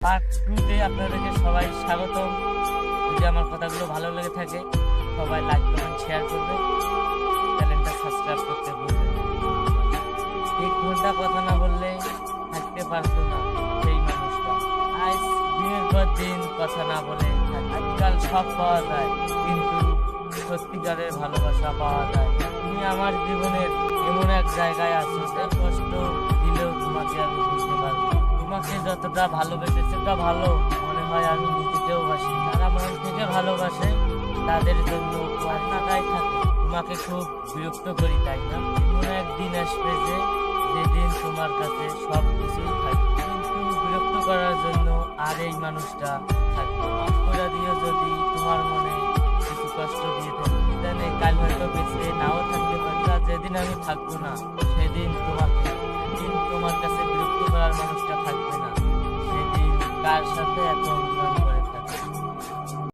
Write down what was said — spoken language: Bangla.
পার্ট 2-তে আপনাদেরকে সবাই স্বাগতম। যদি আমার কথাগুলো ভালো লেগে থাকে সবাই লাইক কমেন্ট শেয়ার করবে, চ্যানেলটা সাবস্ক্রাইব করতে ভুলবেন না। 1 ঘন্টা কথা না বললে থাকতে পারতো না সেই মানুষটা। আজ দিনের পর দিন কথা না বলে আজকাল সব পাওয়া যায়, কিন্তু সত্যিকারের ভালোবাসা পাওয়া যায়। তুমি আমার জীবনের এমন এক জায়গায় আছো, তাই কষ্ট দিলেও তোমাকে আমি বুঝতে পারবো। তোমাকে যতটা ভালোবেসেছে তা ভালো মনে হয় আমি নিজেকেও বাসি। যারা মন থেকে ভালোবাসে তাদের জন্য কান্নাটাই থাকে। তোমাকে খুব বিরক্ত করি, তাই না? এমন একদিন আসবে যেদিন তোমার কাছে সব কিছুই থাকবে, কিন্তু বিরক্ত করার জন্য আর এই মানুষটা থাকবে। মাফ করে দিও যদি তোমার মনে কিছু কষ্ট দিয়ে থাকি। জানে কাল হয়তো বেঁচে নাও থাকতে পারি, আর যেদিন আমি থাকবো না সেদিন তোমার কাছে বিরক্ত করার মানুষটা থাকবে না। সেদিন কার সাথে এত অভিমান